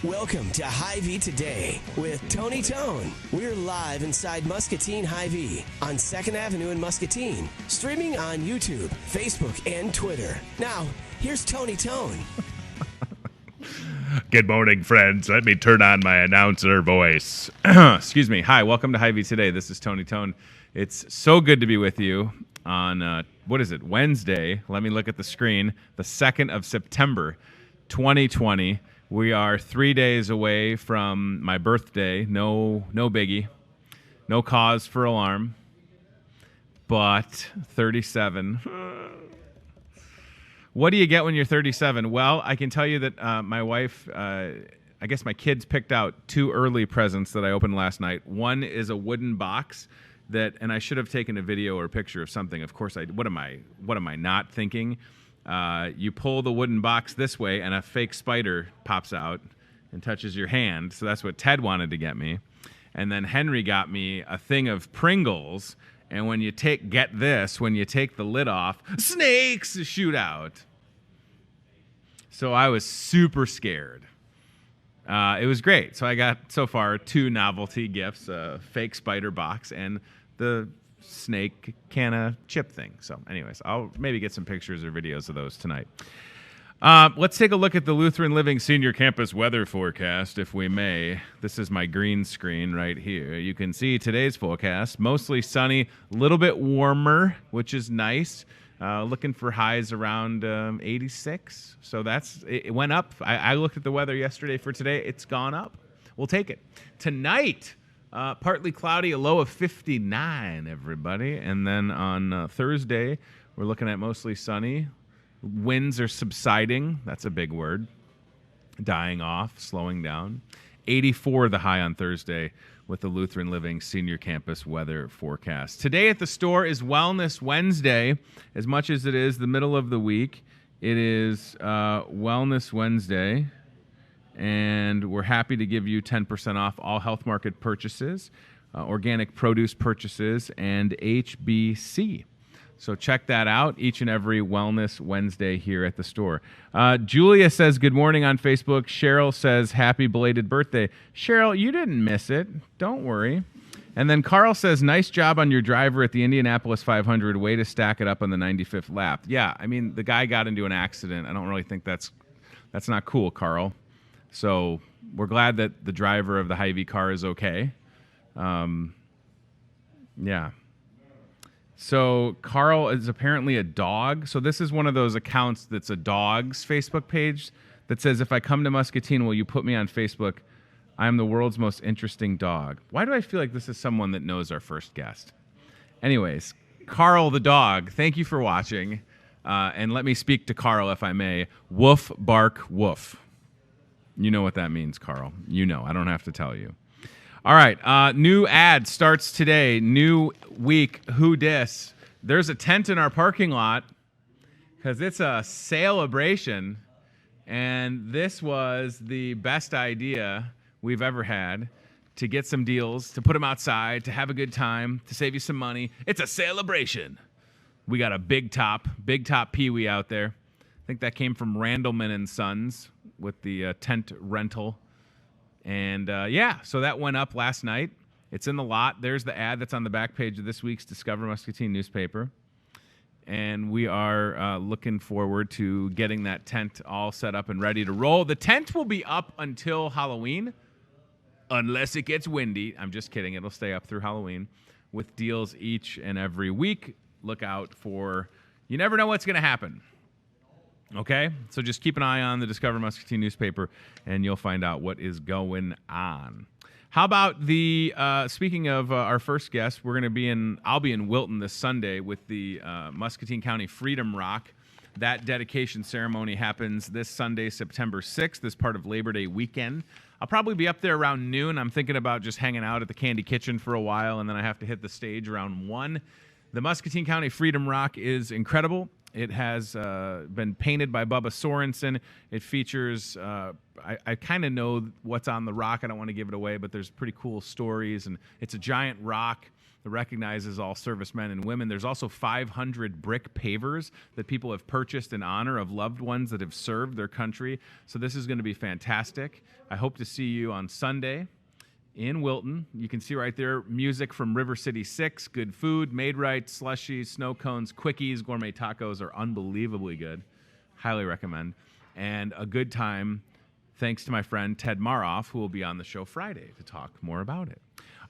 Welcome to HyVee Today with Tony Tone. We're live inside Muscatine HyVee on 2nd Avenue in Muscatine, streaming on YouTube, Facebook, and Twitter. Now, here's Tony Tone. Good morning, friends. Let me turn on my announcer voice. Excuse me. Hi, welcome to HyVee Today. This is Tony Tone. It's so good to be with you on, Wednesday. Let me look at the screen. The 2nd of September, 2020. We are 3 days away from my birthday. No biggie. No cause for alarm. But 37. What do you get when you're 37? Well, I can tell you that my wife, I guess my kids picked out 2 early presents that I opened last night. One is a wooden box and I should have taken a video or a picture of something. Of course, what am I not thinking? You pull the wooden box this way, and a fake spider pops out and touches your hand. So that's what Ted wanted to get me. And then Henry got me a thing of Pringles. And when you take the lid off, snakes shoot out. So I was super scared. It was great. So I got, so far, 2 novelty gifts, a fake spider box and the snake can of chip thing. So anyways, I'll maybe get some pictures or videos of those tonight. Let's take a look at the Lutheran Living Senior Campus weather forecast, if we may. This is my green screen right here. You can see today's forecast. Mostly sunny, a little bit warmer, which is nice. Looking for highs around 86. So it went up. I looked at the weather yesterday for today. It's gone up. We'll take it. Tonight, partly cloudy, a low of 59, everybody. And then on Thursday, we're looking at mostly sunny. Winds are subsiding. That's a big word. Dying off, slowing down. 84 the high on Thursday with the Lutheran Living Senior Campus weather forecast. Today at the store is Wellness Wednesday. As much as it is the middle of the week, it is Wellness Wednesday. And we're happy to give you 10% off all Health Market purchases, organic produce purchases, and HBC. So check that out each and every Wellness Wednesday here at the store. Julia says good morning on Facebook. Cheryl says happy belated birthday. Cheryl, you didn't miss it. Don't worry. And then Carl says nice job on your driver at the Indianapolis 500. Way to stack it up on the 95th lap. Yeah, I mean, the guy got into an accident. I don't really think that's not cool, Carl. So we're glad that the driver of the Hy-Vee car is okay. Yeah. So Carl is apparently a dog. So this is one of those accounts that's a dog's Facebook page that says, if I come to Muscatine, will you put me on Facebook? I'm the world's most interesting dog. Why do I feel like this is someone that knows our first guest? Anyways, Carl the dog, thank you for watching. And let me speak to Carl, if I may. Woof, bark, woof. You know what that means, Carl. You know. I don't have to tell you. All right. New ad starts today. New week. Who dis? There's a tent in our parking lot because it's a celebration. And this was the best idea we've ever had to get some deals, to put them outside, to have a good time, to save you some money. It's a celebration. We got a big top Pee-wee out there. I think that came from Randleman and Sons with the tent rental. And, so that went up last night. It's in the lot. There's the ad that's on the back page of this week's Discover Muscatine newspaper. And we are looking forward to getting that tent all set up and ready to roll. The tent will be up until Halloween, unless it gets windy. I'm just kidding. It'll stay up through Halloween with deals each and every week. Look out for, you never know what's going to happen. Okay, so just keep an eye on the Discover Muscatine newspaper, and you'll find out what is going on. How about speaking of our first guest, I'll be in Wilton this Sunday with the Muscatine County Freedom Rock. That dedication ceremony happens this Sunday, September 6th, as part of Labor Day weekend. I'll probably be up there around noon. I'm thinking about just hanging out at the Candy Kitchen for a while, and then I have to hit the stage around 1. The Muscatine County Freedom Rock is incredible. It has been painted by Bubba Sorensen. It features, I kind of know what's on the rock. I don't want to give it away, but there's pretty cool stories. And it's a giant rock that recognizes all servicemen and women. There's also 500 brick pavers that people have purchased in honor of loved ones that have served their country. So this is going to be fantastic. I hope to see you on Sunday in Wilton. You can see right there music from River City 6, good food, made right, slushies, snow cones, quickies, gourmet tacos are unbelievably good. Highly recommend. And a good time thanks to my friend Ted Maroff, who will be on the show Friday to talk more about it.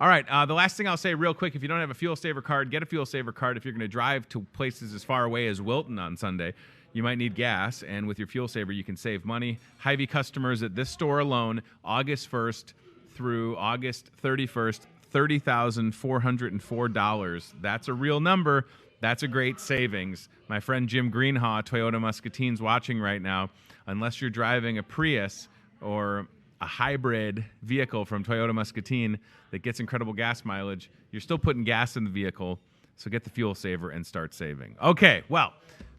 All right, the last thing I'll say real quick, if you don't have a Fuel Saver card, get a Fuel Saver card. If you're going to drive to places as far away as Wilton on Sunday, you might need gas, and with your Fuel Saver, you can save money. Hy-Vee customers at this store alone, August 1st through August 31st, $30,404. That's a real number. That's a great savings. My friend Jim Greenhaw, Toyota Muscatine's watching right now. Unless you're driving a Prius or a hybrid vehicle from Toyota Muscatine that gets incredible gas mileage, you're still putting gas in the vehicle, so get the Fuel Saver and start saving. Okay, well,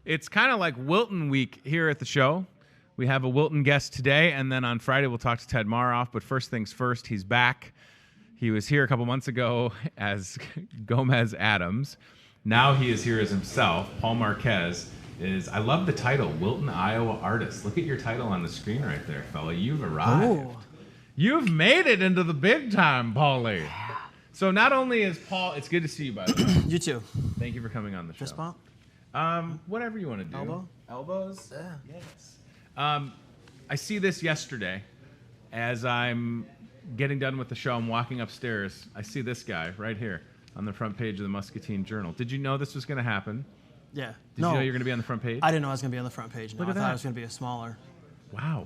it's kind of like Wilton week here at the show. We have a Wilton guest today, and then on Friday we'll talk to Ted Maroff, but first things first, he's back. He was here a couple months ago as Gomez Adams. Now he is here as himself. Paul Marquez is, I love the title, Wilton, Iowa Artist. Look at your title on the screen right there, fella. You've arrived. Ooh. You've made it into the big time, Paulie. So not only is Paul, it's good to see you, by the way. You too. Thank you for coming on the show. Fist bump? Whatever you want to do. Elbow? Elbows? Yeah. Yes. I see this yesterday as I'm getting done with the show. I'm walking upstairs. I see this guy right here on the front page of the Muscatine Journal. Did you know this was going to happen? Yeah. Did you know you're going to be on the front page? I didn't know I was going to be on the front page. No, Look at I thought that. it was going to be a smaller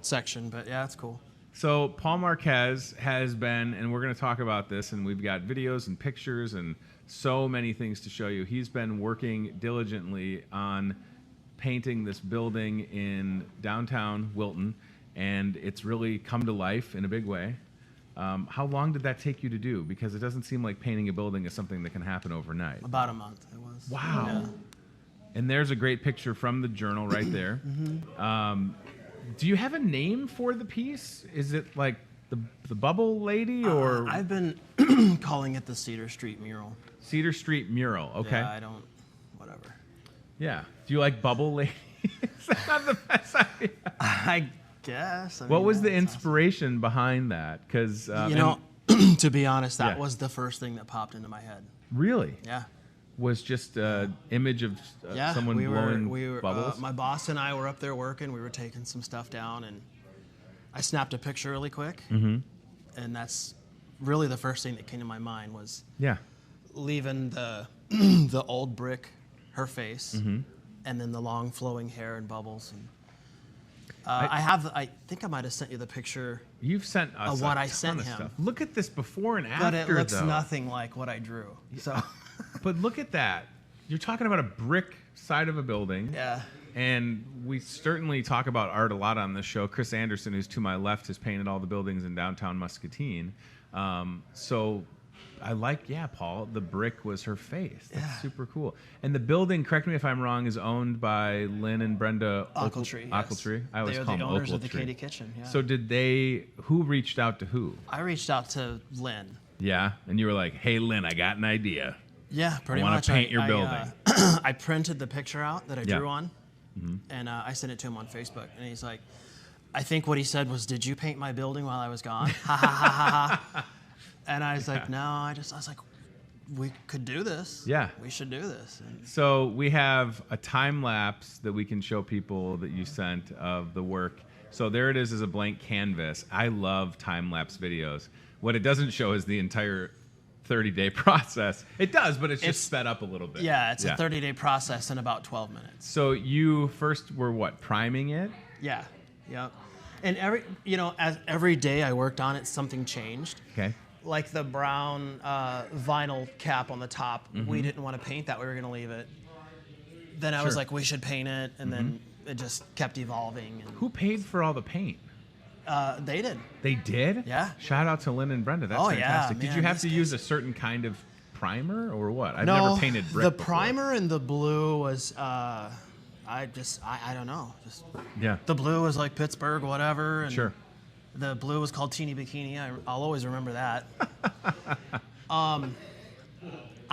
section, but yeah, it's cool. So Paul Marquez has been, and we're going to talk about this, and we've got videos and pictures and so many things to show you. He's been working diligently on painting this building in downtown Wilton, and it's really come to life in a big way. How long did that take you to do? Because it doesn't seem like painting a building is something that can happen overnight. About a month it was. Wow. Yeah. And there's a great picture from the journal right there. Do you have a name for the piece? Is it like the Bubble Lady or? I've been calling it the Cedar Street mural. Cedar Street mural, okay. Yeah, I don't, whatever. Yeah. Do you like Bubble Lady? Is that not the best idea? I guess. I What mean, was the that's inspiration behind that? Because awesome. You know, to be honest, that was the first thing that popped into my head. Really? Yeah. Was just an image of someone blowing bubbles? My boss and I were up there working. We were taking some stuff down, and I snapped a picture really quick. Mm-hmm. And that's really the first thing that came to my mind was leaving the the old brick, her face, and then the long flowing hair and bubbles. And I think I might have sent you the picture. You've sent us of what a I ton sent of him. stuff. Look at this before and after, But it looks though. nothing like what I drew. So, But look at that. You're talking about a brick side of a building. yeah. And we certainly talk about art a lot on this show. Chris Anderson, who's to my left, has painted all the buildings in downtown Muscatine. So I like, Paul, the brick was her face. That's super cool. And the building, correct me if I'm wrong, is owned by Lynn and Brenda Ochiltree. Ochiltree. I always They call are the them owners of the Ochiltree. Candy Kitchen. Yeah. So who reached out to who? I reached out to Lynn. Yeah, and you were like, hey, Lynn, I got an idea. Yeah, pretty I wanna much. paint your building. I printed the picture out that I Yeah. drew on, and I sent it to him on Facebook. And he's like, I think what he said was, "Did you paint my building while I was gone?" Ha ha ha ha ha. And I was like, "No, I was like, we could do this. Yeah. we should do this." And So we have a time lapse that we can show people that you sent of the work. So there it is as a blank canvas. I love time lapse videos. What it doesn't show is the entire 30-day process. It does, but it's just sped up a little bit. yeah, it's a 30-day process in about 12 minutes. So you first were what, priming it? Yeah, yeah. And every day I worked on it, something changed. Okay. Like the brown vinyl cap on the top, we didn't want to paint that. We were going to leave it. Then I was Sure. like, we should paint it, and then it just kept evolving. And, Who paid for all the paint? they did. They did? Yeah. Shout out to Lynn and Brenda. That's Oh, yeah, fantastic. Did man, you have these to use a certain kind of primer or what? I've No, never painted brick the before. primer and the blue was, I don't know. Just Yeah. the blue was like Pittsburgh, whatever. And Sure. The blue was called Teeny Bikini. I'll always remember that.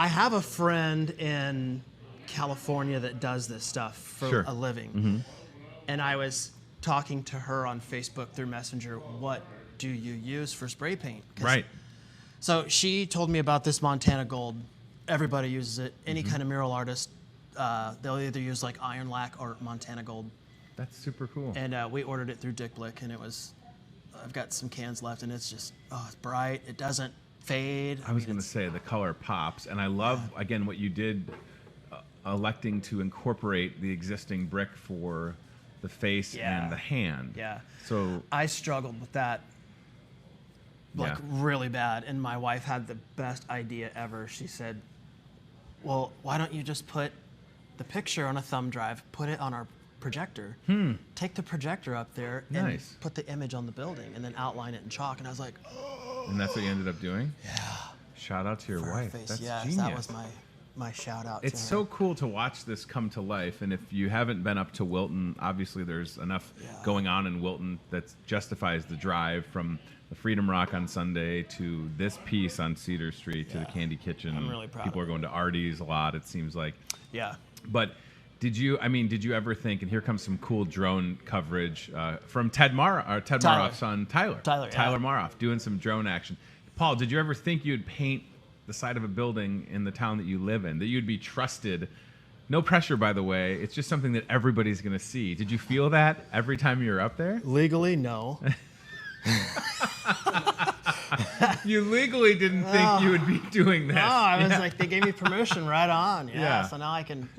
I have a friend in California that does this stuff for a living. And I was talking to her on Facebook through Messenger, what do you use for spray paint? Right. So she told me about this Montana Gold. Everybody uses it. Any kind of mural artist, they'll either use like Iron Lac or Montana Gold. That's super cool. And we ordered it through Dick Blick, and it was, I've got some cans left, and it's just, it's bright. It doesn't fade. I was going to say the color pops, and I love, again, what you did electing to incorporate the existing brick for the face and the hand. Yeah. So I struggled with that really bad, and my wife had the best idea ever. She said, well, why don't you just put the picture on a thumb drive, put it on our projector, take the projector up there and put the image on the building and then outline it in chalk. And I was like, oh. And that's what you ended up doing? Yeah. Shout out to your wife. That's genius. That was my shout out. It's so cool to watch this come to life. And if you haven't been up to Wilton, obviously there's enough going on in Wilton that justifies the drive from the Freedom Rock on Sunday to this piece on Cedar Street to the Candy Kitchen. I'm really proud. People are going to Artie's a lot, it seems like. Yeah. But did you ever think, and here comes some cool drone coverage from Maroff's son, Tyler Maroff, doing some drone action. Paul, did you ever think you'd paint the side of a building in the town that you live in, that you'd be trusted? No pressure, by the way. It's just something that everybody's going to see. Did you feel that every time you were up there? Legally, no. You legally didn't think you would be doing this. No, I was like, they gave me permission right on. Yeah. So now I can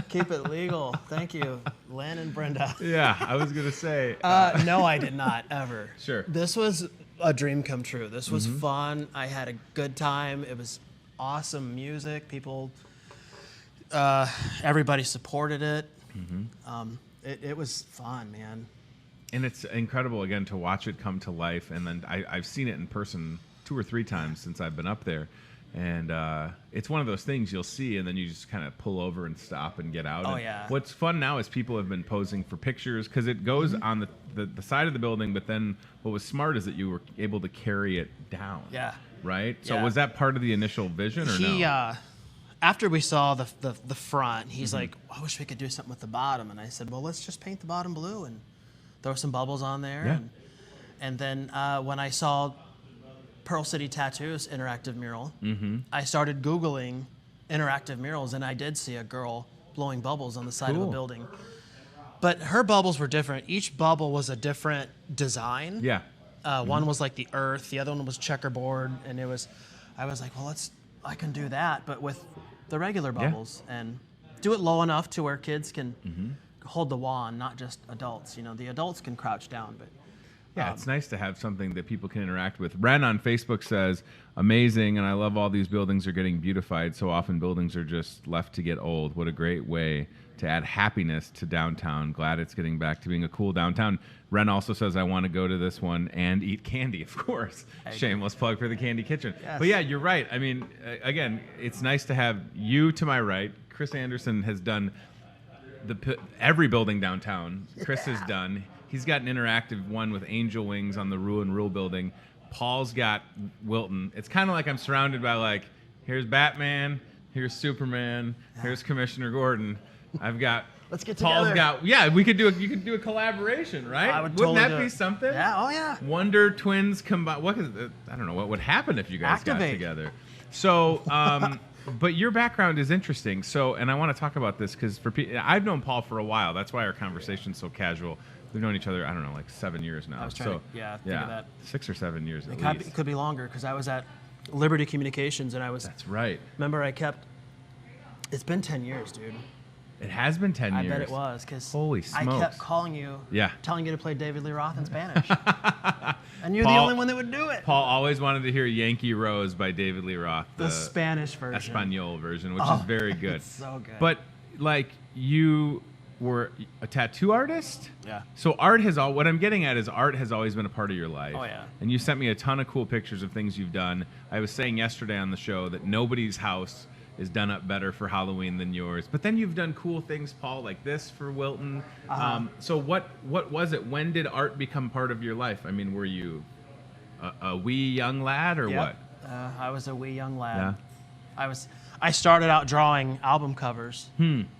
keep it legal. Thank you, Lynn and Brenda. Yeah, I was going to say. No, I did not, ever. Sure. This was a dream come true. This was fun. I had a good time. It was awesome music. People, everybody supported it. It was fun, man. And it's incredible, again, to watch it come to life. And then I've seen it in person 2 or 3 times since I've been up there. And it's one of those things you'll see, and then you just kind of pull over and stop and get out. Oh, and yeah. What's fun now is people have been posing for pictures because it goes on the side of the building, but then what was smart is that you were able to carry it down. Yeah. Right? So was that part of the initial vision or no? After we saw the front, he's like, I wish we could do something with the bottom. And I said, well, let's just paint the bottom blue and throw some bubbles on there. Yeah. And then when I saw Pearl City Tattoos interactive mural, I started Googling interactive murals, and I did see a girl blowing bubbles on the side of a building. But her bubbles were different. Each bubble was a different design. Yeah. One was like the earth, the other one was checkerboard, and I was like, well, I can do that, but with the regular bubbles and do it low enough to where kids can hold the wand, not just adults. You know, the adults can crouch down, but yeah, it's nice to have something that people can interact with. Ren on Facebook says, amazing, and I love all these buildings are getting beautified. So often buildings are just left to get old. What a great way to add happiness to downtown. Glad it's getting back to being a cool downtown. Ren also says, I want to go to this one and eat candy, of course. Shameless plug for the Candy Kitchen. Yes. But yeah, you're right. I mean, again, it's nice to have you to my right. Chris Anderson has done every building downtown. Chris has done. He's got an interactive one with angel wings on the Ruin Rule building. Paul's got Wilton. It's kind of like I'm surrounded by, like, here's Batman, here's Superman, here's Commissioner Gordon. I've got let's get Paul's together. you could do a collaboration, right? Wouldn't that be something? Yeah, oh yeah. Wonder Twins combined. I don't know what would happen if you guys got together. So, but your background is interesting. So, and I want to talk about this because I've known Paul for a while. That's why our conversation's so casual. We've known each other, I don't know, like 7 years now. I was trying to think of that. 6 or 7 years at least. It could be longer because I was at Liberty Communications and I was. That's right. Remember, it's been 10 years, dude. It has been 10 years. I bet it was because holy smokes. I kept calling you, telling you to play David Lee Roth in Spanish. And you're the only one that would do it. Pol always wanted to hear Yankee Rose by David Lee Roth. The Spanish version. Espanol version, which is very good. It's so good. But, like, you were a tattoo artist? Yeah. So what I'm getting at is art has always been a part of your life. Oh, yeah. And you sent me a ton of cool pictures of things you've done. I was saying yesterday on the show that nobody's house is done up better for Halloween than yours. But then you've done cool things, Paul, like this for Wilton. So what was it? When did art become part of your life? I mean, were you a wee young lad or what? I was a wee young lad. Yeah. I started out drawing album covers.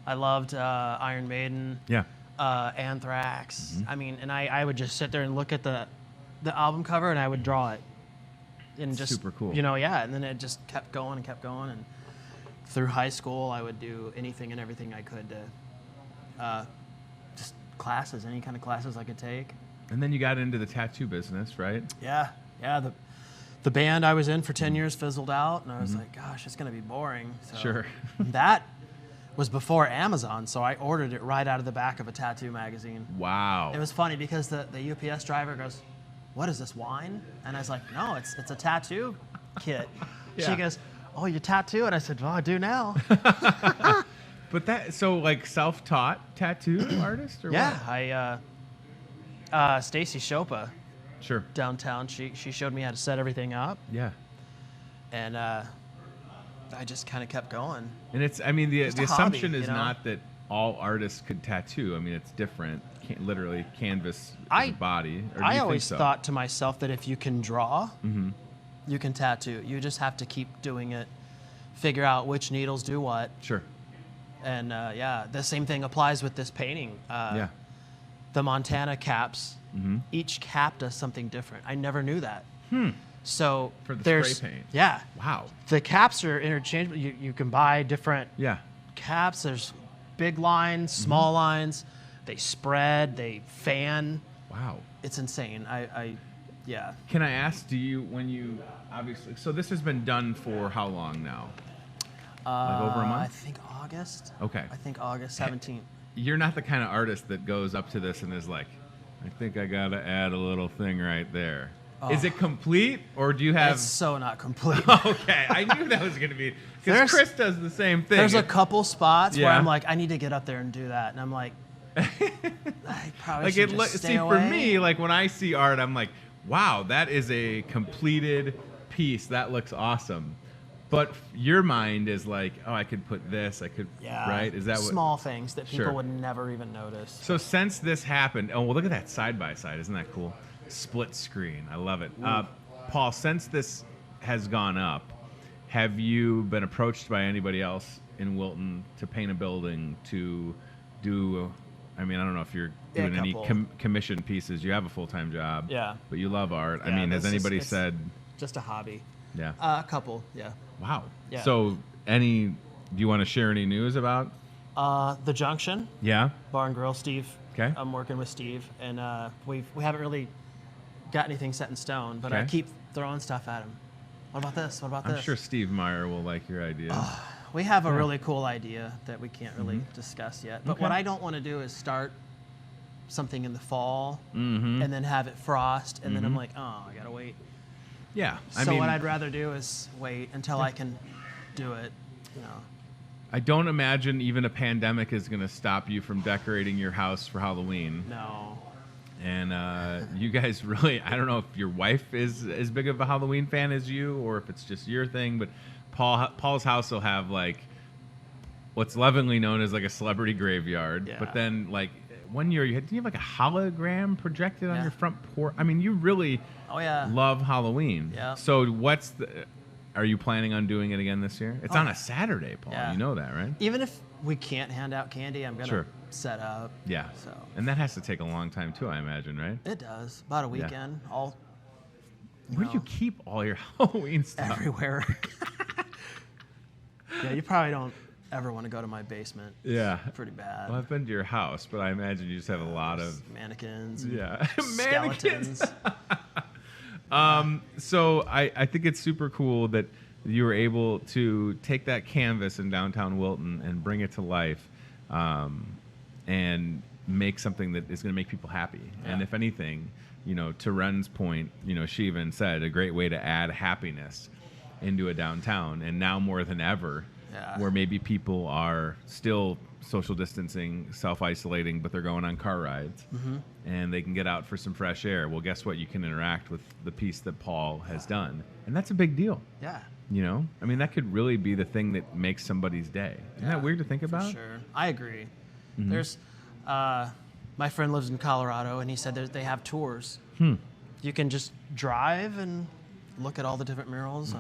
I loved Iron Maiden. Yeah. Anthrax. I mean, and I would just sit there and look at the album cover, and I would draw it. And just super cool. And then it just kept going, and through high school, I would do anything and everything I could to just classes, any kind of classes I could take. And then you got into the tattoo business, right? Yeah. The band I was in for 10 years fizzled out, and I was like, gosh, it's going to be boring. So Sure. That was before Amazon, so I ordered it right out of the back of a tattoo magazine. Wow. It was funny because the UPS driver goes, "What is this, wine?" And I was like, "No, it's a tattoo kit." Yeah. She goes, "Oh, you tattoo?" And I said, "Well, I do now." But so self-taught tattoo artist or yeah, what? Stacy Chopa Sure. downtown, she showed me how to set everything up, Yeah. and I just kind of kept going. And the assumption hobby, is not that all artists could tattoo. I mean, it's different. Literally canvas is a body. Or do I you always think so? thought to myself that if you can draw, you can tattoo. You just have to keep doing it, figure out which needles do what. Sure. And the same thing applies with this painting. Yeah. The Montana caps, each cap does something different. I never knew that. So For the there's spray paint. Yeah. Wow. The caps are interchangeable. You can buy different caps. There's big lines, small lines. They spread. They fan. Wow. It's insane. Yeah. Can I ask, obviously, so this has been done for how long now? Like over a month? I think August. Okay. I think August 17th. You're not the kind of artist that goes up to this and is like, I think I got to add a little thing right there. Oh. Is it complete, or do you have... It's so not complete. Okay, I knew that was going to be... Because Chris does the same thing. There's a couple spots where Yeah. I'm like, I need to get up there and do that. And I'm like, I probably should just stay see, away. for me, like when I see art, I'm like, wow, that is a completed piece. That looks awesome. But your mind is like, oh, I could put this. I could, right? Is that what? Small things that people Sure. would never even notice. So since this happened, oh, well, look at that side by side. Isn't that cool? Split screen. I love it. Paul, since this has gone up, have you been approached by anybody else in Wilton to paint a building, to do, I mean, I don't know if you're doing any commission pieces. You have a full-time job. Yeah. But you love art. Yeah, I mean, has anybody said? Just a hobby. Yeah. A couple, yeah. Wow. Yeah. So do you want to share any news about? The Junction. Yeah. Bar and Grill, Steve. Okay. I'm working with Steve, and we haven't really got anything set in stone, but I Okay. keep throwing stuff at him. What about this? What about this? I'm sure Steve Meyer will like your ideas. We have a really cool idea that we can't really discuss yet. But Okay. what I don't want to do is start something in the fall and then have it frost, and then I'm like, oh, I gotta wait. Yeah. So what I'd rather do is wait until I can do it. You know. I don't imagine even a pandemic is going to stop you from decorating your house for Halloween. No. And you guys really, I don't know if your wife is as big of a Halloween fan as you, or if it's just your thing, but Paul's house will have like what's lovingly known as like a celebrity graveyard. Yeah. But then like one year did you have like a hologram projected on your front porch? I mean, you really love Halloween. Yeah. So are you planning on doing it again this year? It's on a Saturday, Paul. Yeah. You know that, right? Even if we can't hand out candy, I'm gonna set up. Yeah. So. And that has to take a long time too, I imagine, right? It does. About a weekend. Where do you keep all your Halloween stuff? Everywhere. Yeah, you probably don't ever want to go to my basement. Yeah. It's pretty bad. Well, I've been to your house, but I imagine you just have a lot of mannequins. Mannequins. Skeletons. So I think it's super cool that you were able to take that canvas in downtown Wilton and bring it to life, and make something that is going to make people happy. Yeah. And if anything, to Ren's point, she even said a great way to add happiness into a downtown. And now more than ever, where maybe people are still social distancing, self-isolating, but they're going on car rides, and they can get out for some fresh air. Well, guess what? You can interact with the piece that Paul has done, and that's a big deal. Yeah. I mean, that could really be the thing that makes somebody's day. Isn't that weird to think about? Sure. I agree. There's, my friend lives in Colorado, and he said they have tours. You can just drive and look at all the different murals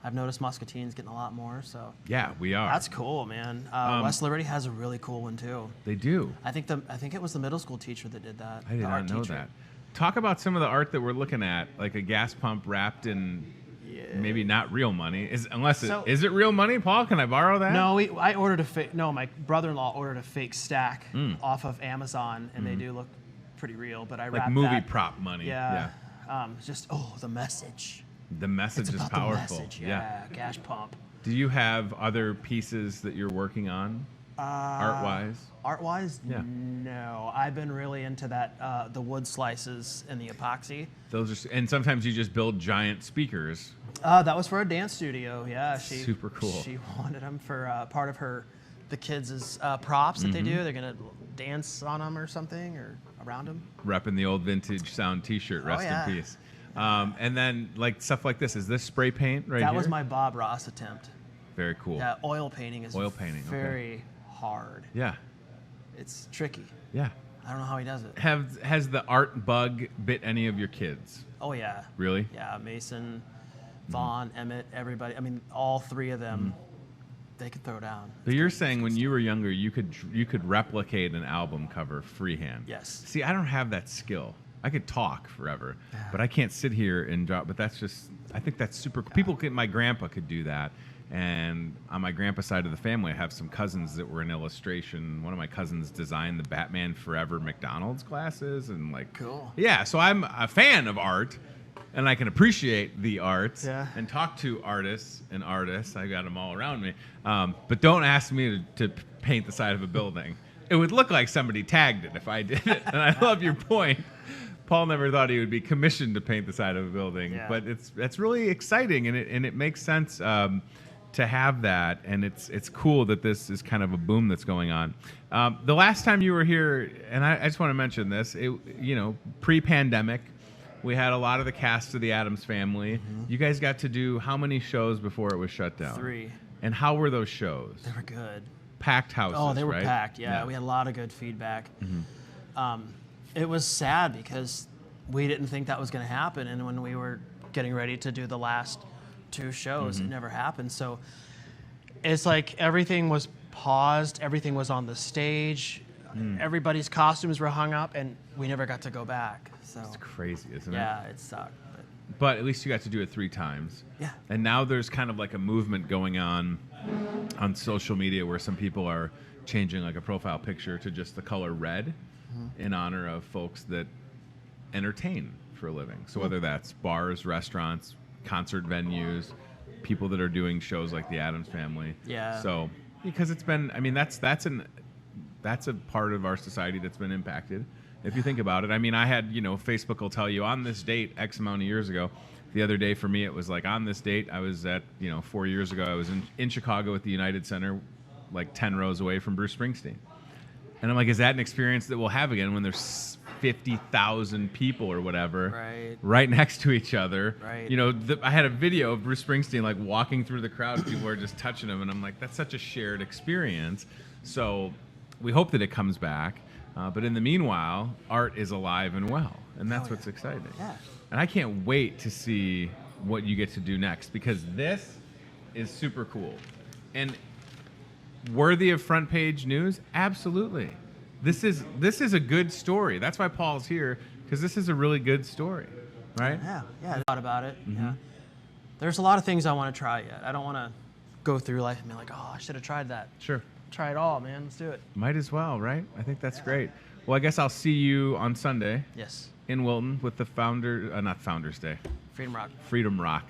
I've noticed Muscatine's getting a lot more. So yeah, we are. That's cool, man. West Liberty has a really cool one too. They do. I think it was the middle school teacher that did that. I did not know that. Talk about some of the art that we're looking at, like a gas pump wrapped in maybe not real money. Is it real money, Paul? Can I borrow that? No, I ordered a fake. No, my brother-in-law ordered a fake stack off of Amazon, and they do look pretty real. But I wrapped like movie that. prop money. Yeah. Just the message. The message is powerful. The message. Yeah, gas pump. Do you have other pieces that you're working on, art-wise? Art-wise, no. I've been really into that, the wood slices and the epoxy. And sometimes you just build giant speakers. That was for a dance studio. Yeah, super cool. She wanted them for part of the kids' props that they do. They're gonna dance on them or something or around them. Repping the old vintage sound T-shirt. Rest in peace. And then like stuff like this. Is this spray paint right here? That was my Bob Ross attempt. Very cool. Yeah, oil painting is very hard. Yeah. It's tricky. Yeah. I don't know how he does it. Has the art bug bit any of your kids? Oh, yeah. Really? Yeah, Mason, Vaughn, Emmett, everybody. I mean, all three of them, they could throw down. But you're saying when you were younger, you could replicate an album cover freehand. Yes. See, I don't have that skill. I could talk forever, but I can't sit here and draw. But that's just, I think that's super cool. My grandpa could do that. And on my grandpa's side of the family, I have some cousins that were in illustration. One of my cousins designed the Batman Forever McDonald's glasses. And like, cool. Yeah, so I'm a fan of art. And I can appreciate the art and talk to artists. I got them all around me. But don't ask me to paint the side of a building. It would look like somebody tagged it if I did it. And I love your point. Paul never thought he would be commissioned to paint the side of a building. Yeah. But it's really exciting, and it makes sense to have that. And it's cool that this is kind of a boom that's going on. The last time you were here, and I just want to mention this, pre-pandemic, we had a lot of the cast of the Addams Family. You guys got to do how many shows before it was shut down? 3. And how were those shows? They were good. Packed houses, Oh, they were right? packed, yeah. We had a lot of good feedback. It was sad because we didn't think that was going to happen. And when we were getting ready to do the last 2 shows, it never happened. So it's like everything was paused. Everything was on the stage. Everybody's costumes were hung up, and we never got to go back. So it's crazy, isn't it? Yeah, it sucked. But at least you got to do it 3 times. Yeah. And now there's kind of like a movement going on social media where some people are changing like a profile picture to just the color red in honor of folks that entertain for a living. So whether that's bars, restaurants, concert venues, people that are doing shows like the Addams Family. Yeah. So because it's been, I mean, that's a part of our society that's been impacted. If you think about it, I mean, I had, Facebook will tell you on this date, X amount of years ago. The other day for me, it was like on this date, I was at, 4 years ago, I was in Chicago at the United Center, like 10 rows away from Bruce Springsteen. And I'm like, is that an experience that we'll have again when there's 50,000 people or whatever right next to each other? Right. I had a video of Bruce Springsteen like walking through the crowd. People are just touching him. And I'm like, that's such a shared experience. So we hope that it comes back. But in the meanwhile, art is alive and well. And that's what's exciting. Yeah. And I can't wait to see what you get to do next, because this is super cool. And worthy of front page news? Absolutely. This is a good story. That's why Paul's here, because this is a really good story, right? Yeah, I thought about it. Yeah. There's a lot of things I want to try yet. I don't want to go through life and be like, oh, I should have tried that. Sure. Try it all, man. Let's do it. Might as well, right? I think that's great. Well, I guess I'll see you on Sunday. Yes. In Wilton with the not Founders Day. Freedom Rock. Freedom Rock.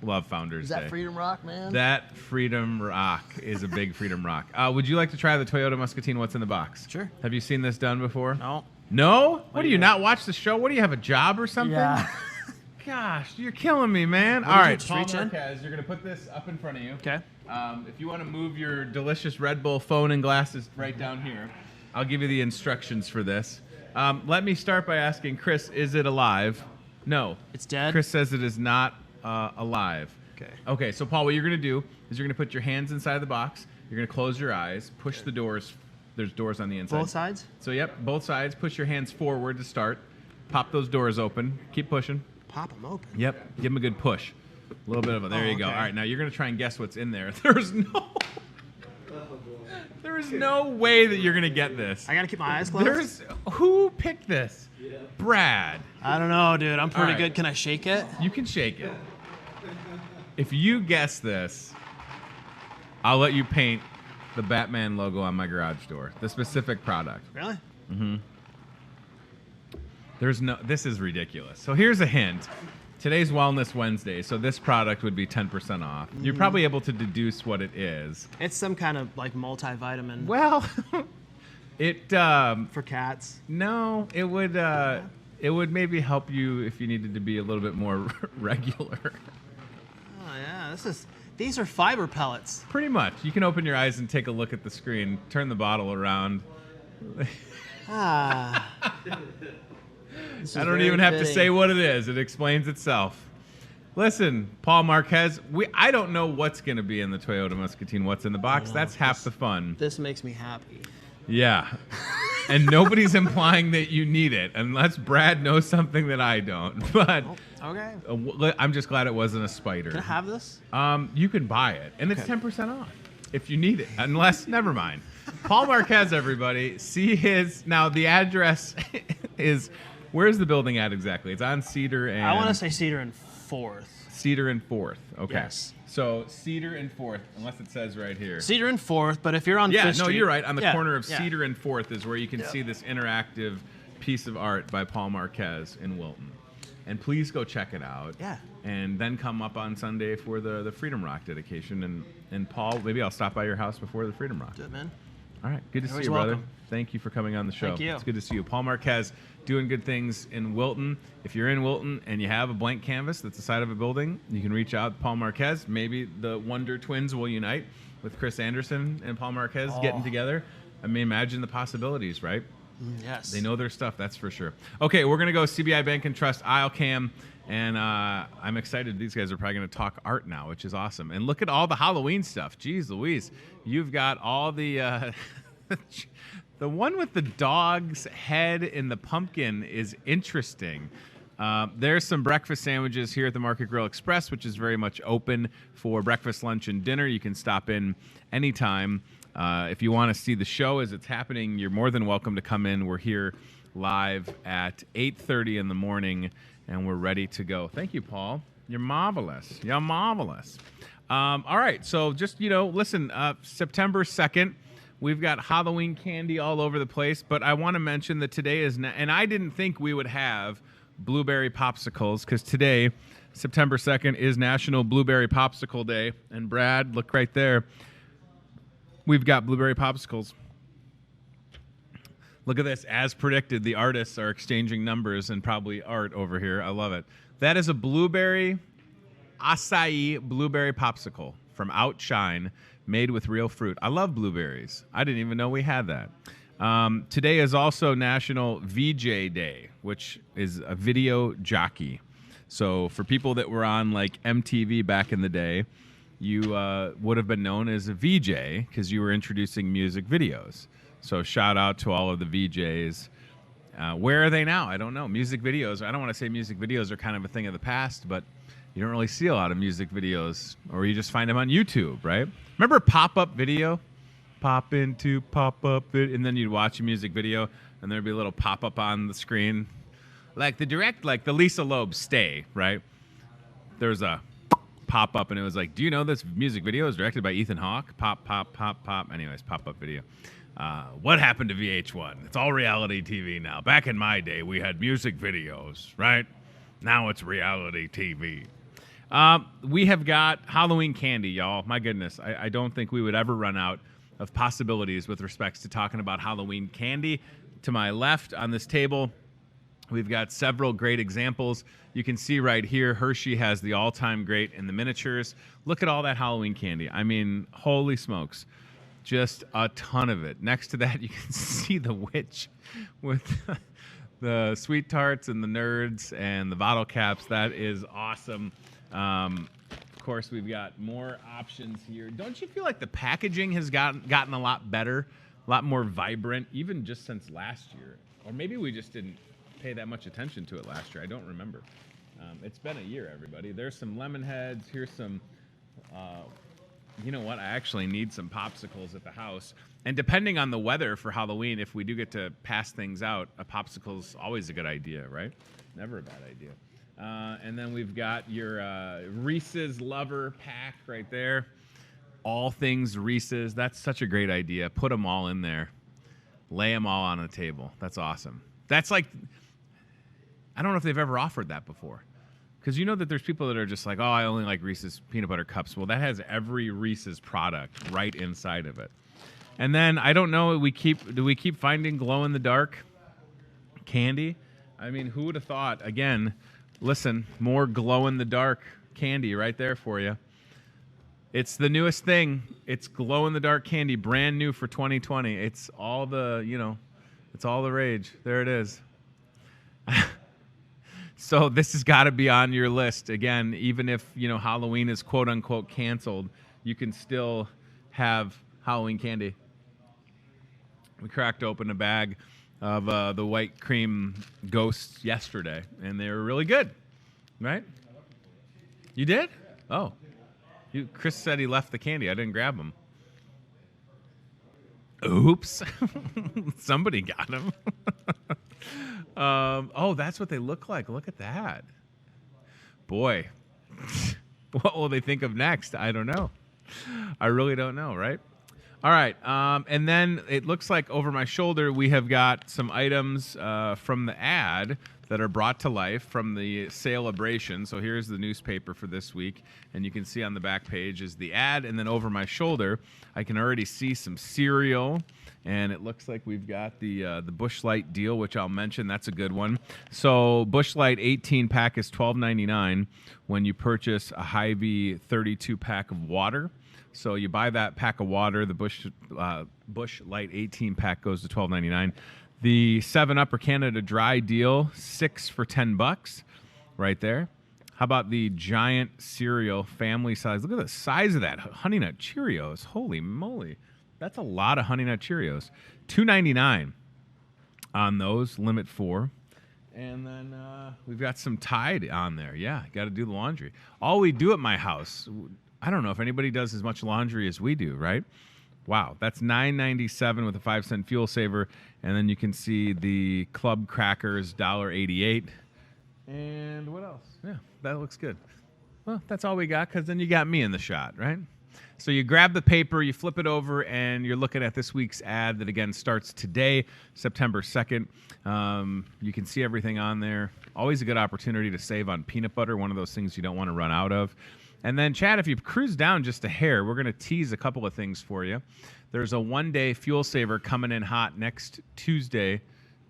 Love Founders Day. Is that Freedom Rock, man? That Freedom Rock is a big Freedom Rock. Would you like to try the Toyota Muscatine What's in the Box? Sure. Have you seen this done before? No. No? What do you not watch the show? What do you have, a job or something? Yeah. Gosh, you're killing me, man. All right, Paul Marquez, you're going to put this up in front of you. Okay. If you want to move your delicious Red Bull phone and glasses right down here, I'll give you the instructions for this. Let me start by asking Chris, is it alive? No. It's dead? Chris says it is not alive. Okay. Okay, so Paul, what you're going to do is you're going to put your hands inside the box. You're going to close your eyes, push the doors. There's doors on the inside. Both sides? So, yep, both sides. Push your hands forward to start. Pop those doors open. Keep pushing. Pop them open? Yep. Give them a good push. A little bit of a, there you go. All right, now you're going to try and guess what's in there. There's no way that you're going to get this. I got to keep my eyes closed? Who picked this? Yeah. Brad. I don't know, dude. I'm pretty good. Can I shake it? You can shake it. If you guess this, I'll let you paint the Batman logo on my garage door. The specific product. Really? Mm-hmm. This is ridiculous. So here's a hint. Today's Wellness Wednesday, so this product would be 10% off. You're probably able to deduce what it is. It's some kind of like multivitamin. Well, for cats. No, it would maybe help you if you needed to be a little bit more regular. Oh yeah, these are fiber pellets. Pretty much. You can open your eyes and take a look at the screen. Turn the bottle around. I don't even have to say what it is. It explains itself. Listen, Paul Marquez, I don't know what's going to be in the Toyota Muscatine, what's in the box. That's half the fun. This makes me happy. Yeah. And nobody's implying that you need it, unless Brad knows something that I don't. But okay. I'm just glad it wasn't a spider. Can I have this? You can buy it, and it's 10% off if you need it. Unless, never mind. Paul Marquez, everybody. See now the address is... Where's the building at exactly? It's on Cedar and... I want to say Cedar and 4th. Cedar and 4th. Okay. Yes. So Cedar and 4th, unless it says right here. Cedar and 4th, but if you're on 5th Street... you're right. On the corner of Cedar and 4th is where you can see this interactive piece of art by Paul Marquez in Wilton. And please go check it out. Yeah. And then come up on Sunday for the Freedom Rock dedication. And Paul, maybe I'll stop by your house before the Freedom Rock. Do it, man. All right. Good to see you, welcome. brother. Thank you for coming on the show. Thank you. It's good to see you. Paul Marquez doing good things in Wilton. If you're in Wilton and you have a blank canvas that's the side of a building, you can reach out to Paul Marquez. Maybe the Wonder Twins will unite with Chris Anderson and Paul Marquez getting together. I mean, imagine the possibilities, right? Yes. They know their stuff, that's for sure. Okay, we're going to go CBI Bank and Trust Aisle Cam, and I'm excited. These guys are probably going to talk art now, which is awesome. And look at all the Halloween stuff. Jeez Louise. You've got all the... The one with the dog's head and the pumpkin is interesting. There's some breakfast sandwiches here at the Market Grill Express, which is very much open for breakfast, lunch, and dinner. You can stop in anytime. If you want to see the show as it's happening, you're more than welcome to come in. We're here live at 8:30 in the morning, and we're ready to go. Thank you, Paul. You're marvelous. You're marvelous. All right, so just, listen, September 2nd, we've got Halloween candy all over the place, but I want to mention that today is, and I didn't think we would have blueberry popsicles, because today, September 2nd, is National Blueberry Popsicle Day. And Brad, look right there. We've got blueberry popsicles. Look at this. As predicted, the artists are exchanging numbers and probably art over here. I love it. That is a blueberry acai blueberry popsicle from Outshine, made with real fruit. I love blueberries. I didn't even know we had that. Today is also National VJ Day, which is a video jockey. So for people that were on like MTV back in the day, you would have been known as a VJ because you were introducing music videos. So shout out to all of the VJs. Where are they now? I don't know. Music videos. I don't want to say music videos are kind of a thing of the past, but you don't really see a lot of music videos, or you just find them on YouTube, right? Remember pop-up video? Pop into pop-up video, and then you'd watch a music video, and there'd be a little pop-up on the screen. Like the Lisa Loeb Stay, right? There's a pop-up, and it was like, do you know this music video is directed by Ethan Hawke? Pop, pop, pop, pop. Anyways, pop-up video. What happened to VH1? It's all reality TV now. Back in my day, we had music videos, right? Now it's reality TV. We have got Halloween candy, y'all. My goodness, I don't think we would ever run out of possibilities with respects to talking about Halloween candy. To my left on this table, we've got several great examples. You can see right here, Hershey has the all-time great in the miniatures. Look at all that Halloween candy. I mean, holy smokes. Just a ton of it. Next to that, you can see the witch with the sweet tarts and the nerds and the bottle caps. That is awesome. Of course, we've got more options here. Don't you feel like the packaging has gotten a lot better, a lot more vibrant, even just since last year? Or maybe we just didn't pay that much attention to it last year. I don't remember. It's been a year, everybody. There's some lemon heads. Here's some, you know what? I actually need some popsicles at the house. And depending on the weather for Halloween, if we do get to pass things out, a popsicle's always a good idea, right? Never a bad idea. And then we've got your Reese's Lover pack right there. All things Reese's. That's such a great idea. Put them all in there. Lay them all on a table. That's awesome. That's like, I don't know if they've ever offered that before. Because you know that there's people that are just like, oh, I only like Reese's peanut butter cups. Well, that has every Reese's product right inside of it. And then, I don't know, do we keep finding glow-in-the-dark candy? I mean, who would have thought? Again, listen, more glow-in-the-dark candy right there for you. It's the newest thing. It's glow-in-the-dark candy, brand new for 2020. It's all the, it's all the rage. There it is. So this has got to be on your list. Again, even if, Halloween is quote-unquote canceled, you can still have Halloween candy. We cracked open a bag of the white cream ghosts yesterday, and they were really good, right? You did? Oh. Chris said he left the candy. I didn't grab them. Oops. Somebody got them. Oh, that's what they look like. Look at that. Boy. What will they think of next? I don't know. I really don't know, right? All right. And then it looks like over my shoulder we have got some items from the ad that are brought to life from the Celebration. So here's the newspaper for this week, and you can see on the back page is the ad, and then over my shoulder I can already see some cereal, and it looks like we've got the Busch Light deal, which I'll mention. That's a good one. So Busch Light 18 pack is $12.99 when you purchase a Hy-Vee 32 pack of water. So you buy that pack of water, the Busch Light 18 pack goes to $12.99. The 7-Up or Canada Dry deal, 6 for $10 right there. How about the giant cereal family size? Look at the size of that. Honey Nut Cheerios. Holy moly. That's a lot of Honey Nut Cheerios. $2.99 on those, limit 4. And then we've got some Tide on there. Yeah, got to do the laundry. All we do at my house, I don't know if anybody does as much laundry as we do, right? Wow, that's $9.97 with a 5-cent fuel saver. And then you can see the Club Crackers, $1.88. And what else? Yeah, that looks good. Well, that's all we got, because then you got me in the shot, right? So you grab the paper, you flip it over, and you're looking at this week's ad that, again, starts today, September 2nd. You can see everything on there. Always a good opportunity to save on peanut butter, one of those things you don't want to run out of. And then, Chad, if you cruise down just a hair, we're going to tease a couple of things for you. There's a one-day fuel saver coming in hot next Tuesday,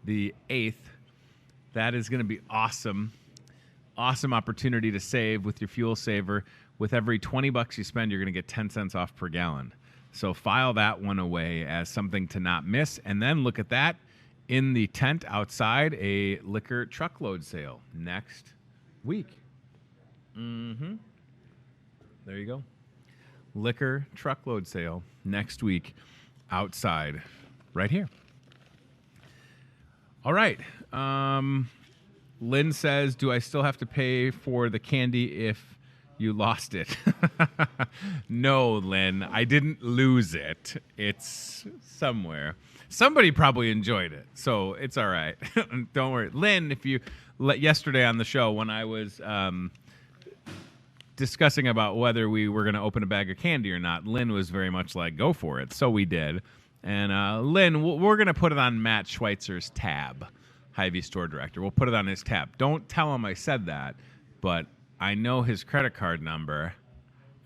the 8th. That is going to be awesome. Awesome opportunity to save with your fuel saver. With every $20 you spend, you're going to get 10 cents off per gallon. So file that one away as something to not miss. And then look at that. In the tent outside, a liquor truckload sale next week. Mm-hmm. There you go. Liquor truckload sale next week outside right here. All right. Lynn says, do I still have to pay for the candy if you lost it? No, Lynn, I didn't lose it. It's somewhere. Somebody probably enjoyed it, so it's all right. Don't worry. Lynn, if you yesterday on the show when I was discussing about whether we were going to open a bag of candy or not, Lynn was very much like, go for it. So we did. And Lynn, we're going to put it on Matt Schweitzer's tab, Hy-Vee store director. We'll put it on his tab. Don't tell him I said that, but I know his credit card number,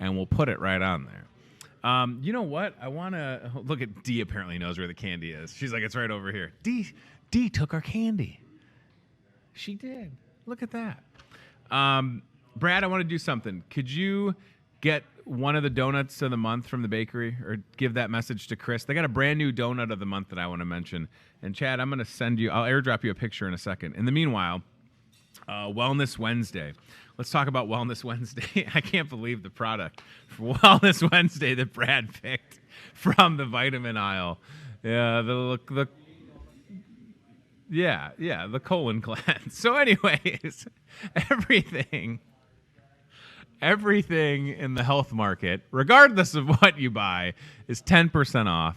and we'll put it right on there. You know what? I want to look at Dee. Apparently knows where the candy is. She's like, it's right over here. Dee took our candy. She did. Look at that. Brad, I want to do something. Could you get one of the donuts of the month from the bakery, or give that message to Chris? They got a brand new donut of the month that I want to mention. And Chad, I'm going to send you, I'll airdrop you a picture in a second. In the meanwhile, Wellness Wednesday. Let's talk about Wellness Wednesday. I can't believe the product for Wellness Wednesday that Brad picked from the vitamin aisle. Yeah, Yeah, the colon cleanse. So anyways, everything in the health market, regardless of what you buy, is 10% off.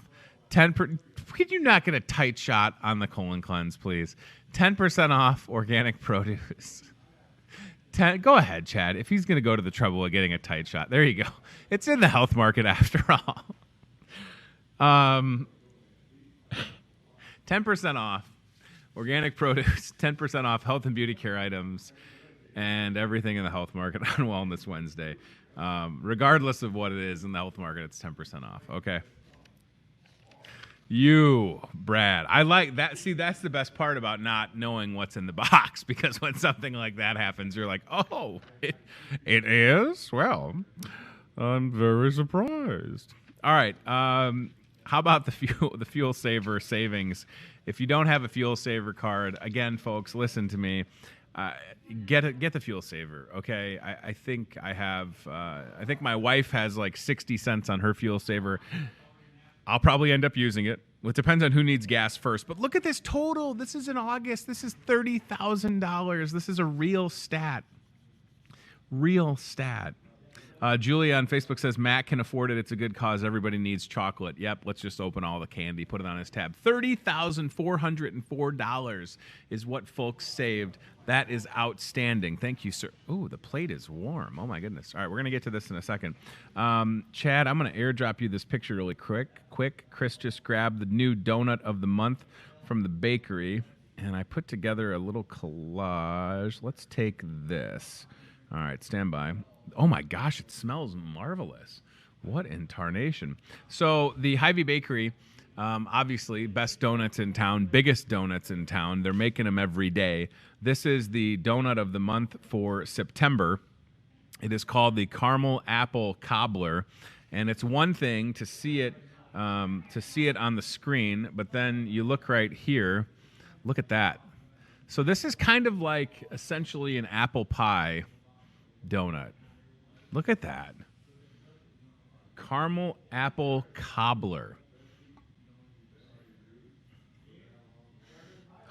Could you not get a tight shot on the colon cleanse, please? 10% off organic produce. Go ahead, Chad. If he's going to go to the trouble of getting a tight shot, there you go. It's in the health market after all. 10% off organic produce, 10% off health and beauty care items, and everything in the health market on Wellness Wednesday. Regardless of what it is in the health market, it's 10% off. Okay. You, Brad. I like that. See, that's the best part about not knowing what's in the box, because when something like that happens, you're like, oh, it is? Well, I'm very surprised. All right. How about the fuel saver savings? If you don't have a fuel saver card, again, folks, listen to me. Get the fuel saver, okay? I think I have. I think my wife has like 60 cents on her fuel saver. I'll probably end up using it. It depends on who needs gas first. But look at this total. This is in August. This is $30,000. This is a real stat. Real stat. Julie on Facebook says, Matt can afford it. It's a good cause. Everybody needs chocolate. Yep, let's just open all the candy, put it on his tab. $30,404 is what folks saved. That is outstanding. Thank you, sir. Ooh, the plate is warm. Oh, my goodness. All right, we're going to get to this in a second. Chad, I'm going to airdrop you this picture really quick. Chris just grabbed the new donut of the month from the bakery, and I put together a little collage. Let's take this. All right, stand by. Oh my gosh, it smells marvelous. What in tarnation. So the Hy-Vee Bakery, obviously, best donuts in town, biggest donuts in town. They're making them every day. This is the donut of the month for September. It is called the Caramel Apple Cobbler. And it's one thing to see it on the screen, but then you look right here. Look at that. So this is kind of like essentially an apple pie donut. Look at that. Caramel apple cobbler.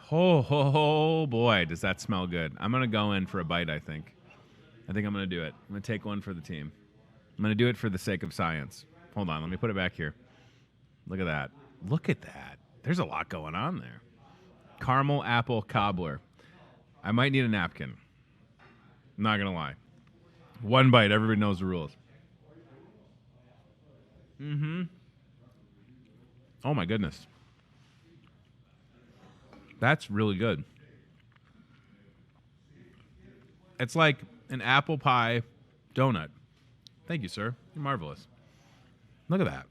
Oh, boy, does that smell good. I'm going to go in for a bite, I think. I'm going to do it. I'm going to take one for the team. I'm going to do it for the sake of science. Hold on, let me put it back here. Look at that. Look at that. There's a lot going on there. Caramel apple cobbler. I might need a napkin. I'm not going to lie. One bite. Everybody knows the rules. Oh, my goodness. That's really good. It's like an apple pie donut. Thank you, sir. You're marvelous. Look at that.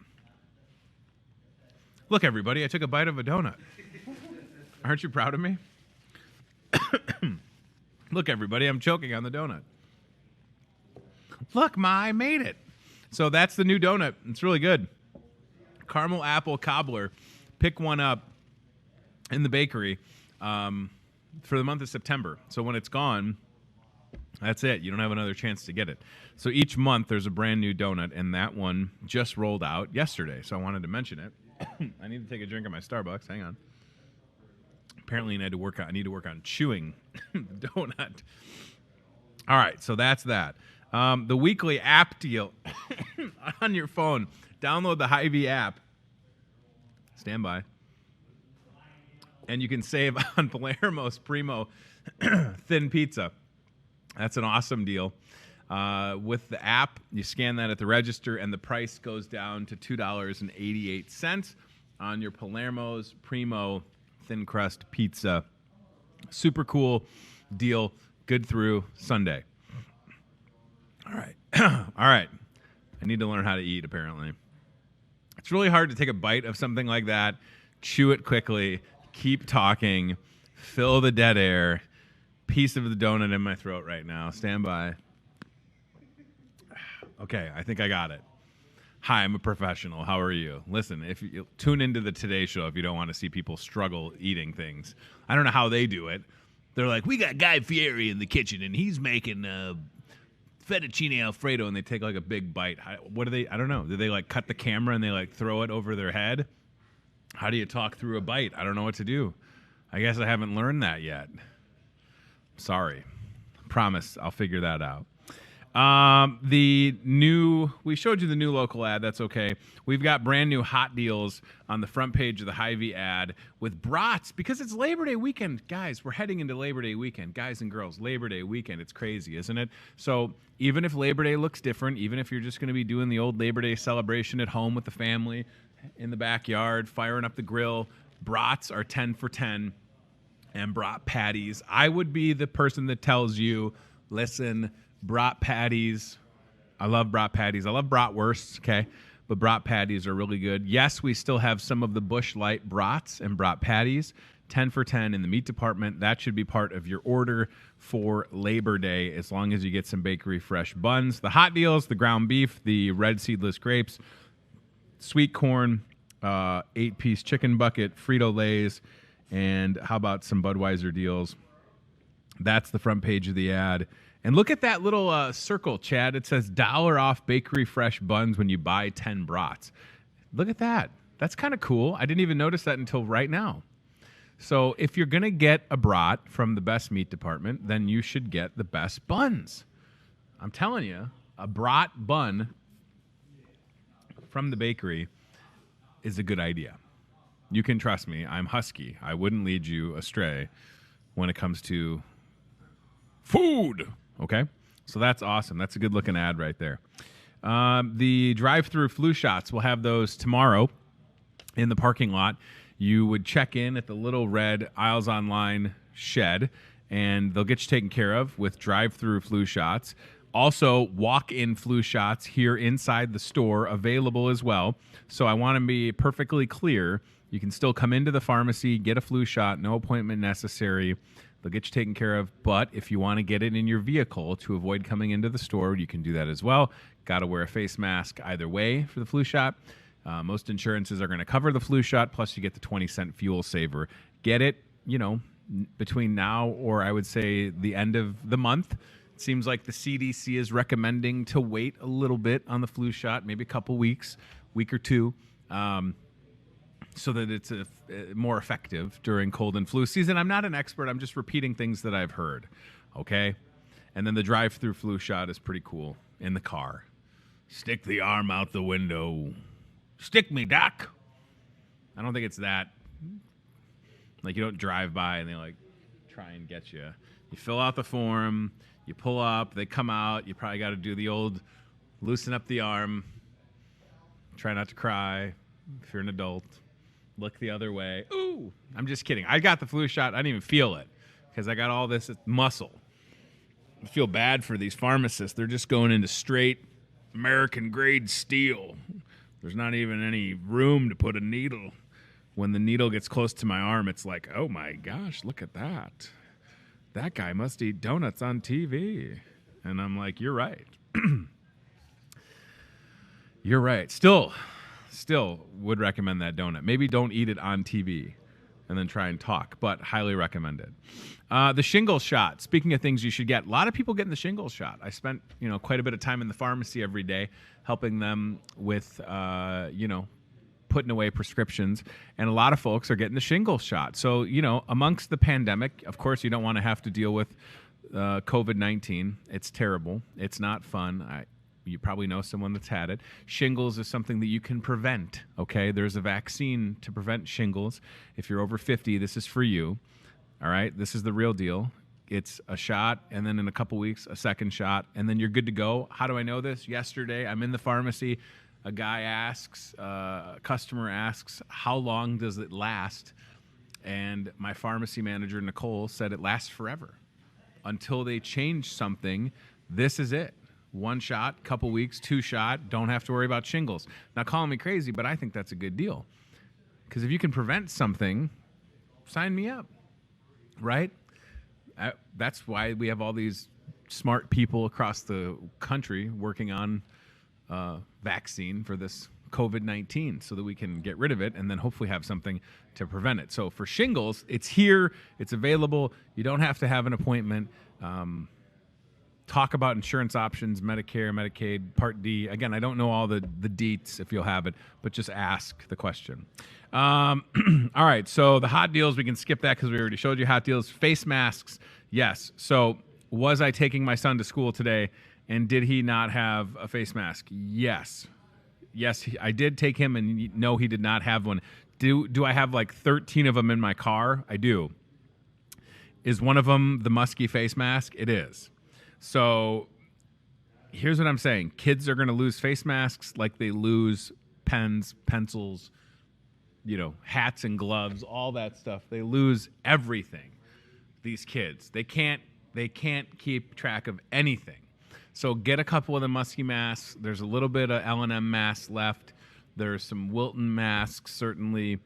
Look, everybody. I took a bite of a donut. Aren't you proud of me? Look, everybody. I'm choking on the donut. Look, Ma, I made it. So that's the new donut. It's really good. Caramel apple cobbler. Pick one up in the bakery for the month of September. So when it's gone, that's it. You don't have another chance to get it. So each month there's a brand new donut, and that one just rolled out yesterday. So I wanted to mention it. I need to take a drink of my Starbucks. Hang on. Apparently I need to work on chewing the donut. All right, so that's that. The weekly app deal on your phone. Download the HyVee app. Stand by. And you can save on Palermo's Primo thin pizza. That's an awesome deal. With the app, you scan that at the register, and the price goes down to $2.88 on your Palermo's Primo thin crust pizza. Super cool deal. Good through Sunday. All right. All right. I need to learn how to eat, apparently. It's really hard to take a bite of something like that, chew it quickly, keep talking, fill the dead air. Piece of the donut in my throat right now. Stand by. Okay, I think I got it. Hi, I'm a professional. How are you? Listen, if you tune into the Today Show if you don't want to see people struggle eating things. I don't know how they do it. They're like, we got Guy Fieri in the kitchen, and he's making fettuccine Alfredo, and they take like a big bite. What do they? I don't know. Do they like cut the camera and they like throw it over their head? How do you talk through a bite? I don't know what to do. I guess I haven't learned that yet. Sorry. Promise I'll figure that out. We showed you the new local ad. That's okay. We've got brand new hot deals on the front page of the Hy-Vee ad with brats because it's Labor Day weekend. Guys, we're heading into Labor Day weekend. Guys and girls, Labor Day weekend. It's crazy, isn't it? So even if Labor Day looks different, even if you're just going to be doing the old Labor Day celebration at home with the family in the backyard, firing up the grill, brats are 10 for 10 and brat patties. I would be the person that tells you, listen, brat patties. I love brat patties. I love bratwursts, okay? But brat patties are really good. Yes, we still have some of the Busch Light brats and brat patties. 10 for 10 in the meat department. That should be part of your order for Labor Day as long as you get some bakery fresh buns. The hot deals, the ground beef, the red seedless grapes, sweet corn, 8-piece chicken bucket, Frito-Lays, and how about some Budweiser deals? That's the front page of the ad. And look at that little circle, Chad. It says $1 off bakery fresh buns when you buy 10 brats. Look at that. That's kind of cool. I didn't even notice that until right now. So if you're going to get a brat from the best meat department, then you should get the best buns. I'm telling you, a brat bun from the bakery is a good idea. You can trust me. I'm husky. I wouldn't lead you astray when it comes to food. Okay? So that's awesome. That's a good-looking ad right there. The drive-through flu shots, we'll have those tomorrow in the parking lot. You would check in at the little red Aisles Online shed, and they'll get you taken care of with drive-through flu shots. Also, walk-in flu shots here inside the store available as well. So I want to be perfectly clear. You can still come into the pharmacy, get a flu shot, no appointment necessary. They'll get you taken care of. But if you want to get it in your vehicle to avoid coming into the store, you can do that as well. Got to wear a face mask either way for the flu shot. Most insurances are going to cover the flu shot, plus you get the 20-cent fuel saver. Get it, between now or I would say the end of the month. It seems like the CDC is recommending to wait a little bit on the flu shot, maybe a couple weeks, week or two. So that it's more effective during cold and flu season. I'm not an expert. I'm just repeating things that I've heard, okay? And then the drive-through flu shot is pretty cool in the car. Stick the arm out the window. Stick me, doc. I don't think it's that. Like, you don't drive by and they, try and get you. You fill out the form. You pull up. They come out. You probably got to do the old loosen up the arm. Try not to cry if you're an adult. Look the other way. Ooh, I'm just kidding. I got the flu shot. I didn't even feel it because I got all this muscle. I feel bad for these pharmacists. They're just going into straight American-grade steel. There's not even any room to put a needle. When the needle gets close to my arm, it's like, oh, my gosh, look at that. That guy must eat donuts on TV. And I'm like, you're right. You're right. Still would recommend that donut. Maybe don't eat it on TV and then try and talk, but highly recommend it. The shingles shot. Speaking of things you should get, a lot of people getting the shingles shot. I spent quite a bit of time in the pharmacy every day helping them with putting away prescriptions, and a lot of folks are getting the shingles shot. So amongst the pandemic, of course, you don't want to have to deal with COVID-19. It's terrible. It's not fun. You probably know someone that's had it. Shingles is something that you can prevent, okay? There's a vaccine to prevent shingles. If you're over 50, this is for you, all right? This is the real deal. It's a shot, and then in a couple weeks, a second shot, and then you're good to go. How do I know this? Yesterday, I'm in the pharmacy. A customer asks, how long does it last? And my pharmacy manager, Nicole, said it lasts forever. Until they change something, this is it. 1 shot, couple weeks, 2 shot, don't have to worry about shingles. Now, call me crazy, but I think that's a good deal. Because if you can prevent something, sign me up, right? That's why we have all these smart people across the country working on vaccine for this COVID-19 so that we can get rid of it and then hopefully have something to prevent it. So for shingles, it's here, it's available. You don't have to have an appointment. Talk about insurance options, Medicare, Medicaid, Part D. Again, I don't know all the deets if you'll have it, but just ask the question. All right, so the hot deals, we can skip that because we already showed you hot deals. Face masks, yes. So was I taking my son to school today, and did he not have a face mask? Yes. Yes, I did take him, and no, he did not have one. Do I have like 13 of them in my car? I do. Is one of them the musky face mask? It is. So here's what I'm saying. Kids are going to lose face masks like they lose pens, pencils, hats and gloves, all that stuff. They lose everything. These kids, they can't keep track of anything. So get a couple of the musky masks. There's a little bit of L&M masks left. There's some Wilton masks, certainly.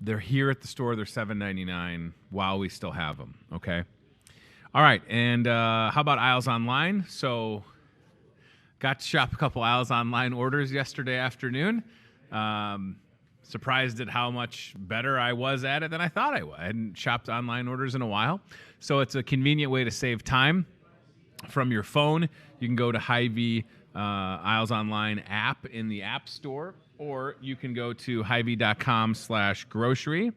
They're here at the store. They're $7.99 while we still have them, okay? All right, and how about Aisles Online? So got to shop a couple Aisles Online orders yesterday afternoon. Surprised at how much better I was at it than I thought I would. I hadn't shopped online orders in a while. So it's a convenient way to save time. From your phone, you can go to HyVee Aisles Online app in the App Store, or you can go to HyVee.com/grocery